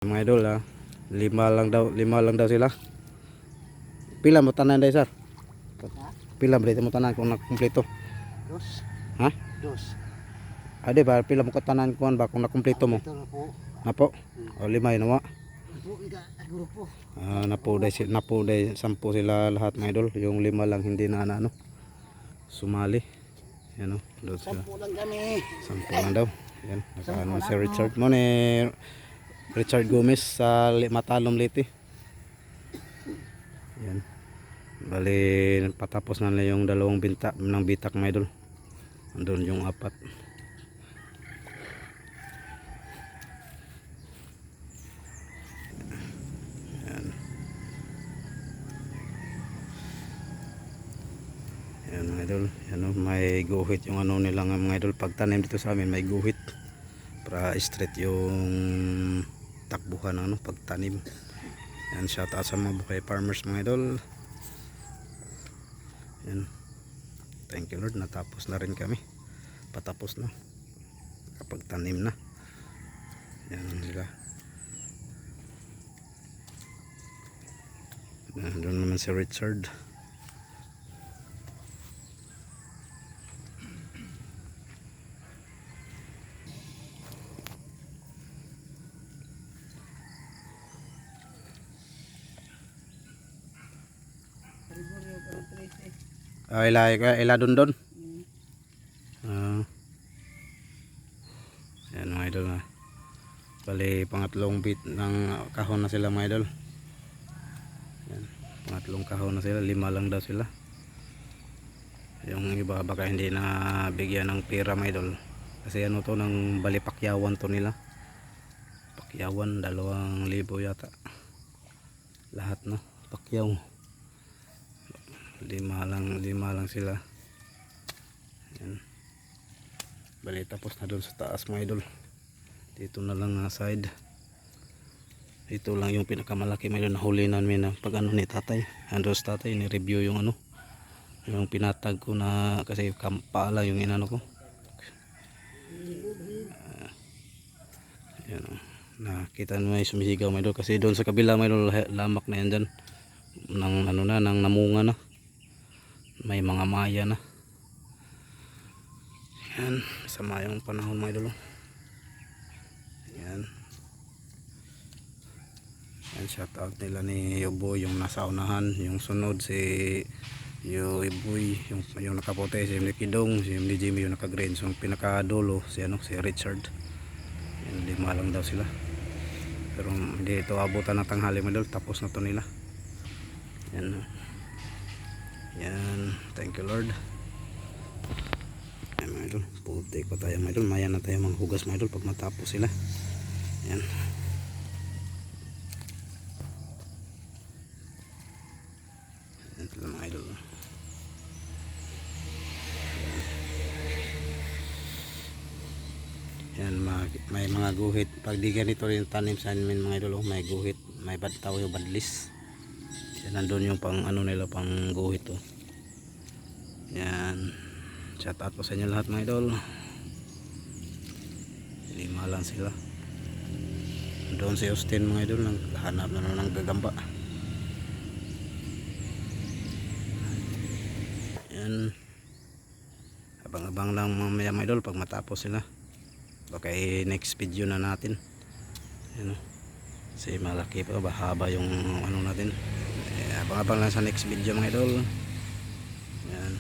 Mga idol ha, lima lang daw sila. Pila mo tanan day sir? Pila mo dito mo tanan kung nakumpleto? Dos. Ha? Dos. Ade ba pila mo tanan kuan ba kung nakumpleto mo? Ito na po. Napo. O lima yun mo. Po, ika, grupo. Napo day 10 sila lahat mga idol. Yung lima lang hindi na ano. Sumali. Yan o, doon sila. 10 lang kami. 10 lang daw. Yan, nakaano si Richard mo ni Richard Gomez sa Matalom Leyte. Yan. Bali patapos na yung dalawang binta ng bitak mga idol. Andun yung apat. Yan. Yan mga idol. Yan, may guhit yung ano nilang mga idol. Pagtanim dito sa amin may guhit. Para straight yung takbuhan ng ano, pagtanim. Yan, shout out sa mga buhay farmers mga idol. Yan. Thank you Lord, natapos na rin kami. Patapos na. Kapag tanim na. Yan sila. Doon naman si Richard. Ila dundon. Yan mga idol na. Bali pangatlong bit ng kahon na sila mga idol. Yan, pangatlong kahon na sila, 5 lang daw sila. Yung iba baka hindi na bigyan ng pera mga idol. Kasi ano to, ng bali pakyawan to nila. Pakyawan 2,000 yata. Lahat no, pakyaw. 5 lang sila. Yan. Bali tapos na doon sa taas mga idol. Dito na lang side. Ito lang yung pinakamalaki mga idol na huli namin na pag ano ni tatay. Andros tatay ni review yung ano, yung pinatag ko na kasi kampala yung inano ko. Yan o. Nakita nyo may sumisigaw mga idol kasi doon sa kabila mga idol lamak na yan dyan. Nang ano na, nang namunga na. May mga maya na. Yan, sama yung panahon mga idol. Yan. Yan, shout out nila ni Yoboy yung nasa unahan, yung sunod si Yoboy, yung nakapote si MD Kidong, si MD Jimmy yung naka-green, so yung pinakadulo si ano, si Richard. Yan, 5 lang daw sila. Pero hindi ito abutan ng tanghali mga idol, tapos na to nila. Yan. Yan, thank you Lord. Ayan mga idol, puti ko tayo mga idol. Maya na tayo mga hugas mga idol pag matapos sila. Yan. Yan sila mga idol. Yan, may mga guhit. Pag di ganito rin tanim sa amin mga idol, may guhit, may badtaw yung badlis. Yan, nandun yung pang ano nila, pang guhit oh. Yan, shout out po sa inyo lahat mga idol. 5 lang sila. Doon si Austin mga idol, naghanap na ng gagamba. Yan, abang-abang lang mamaya mga idol pag matapos sila. Baka next video na natin. Yan, kasi malaki pa, bahaba yung ano natin. Abang-abang lang sa next video mga idol. Yan.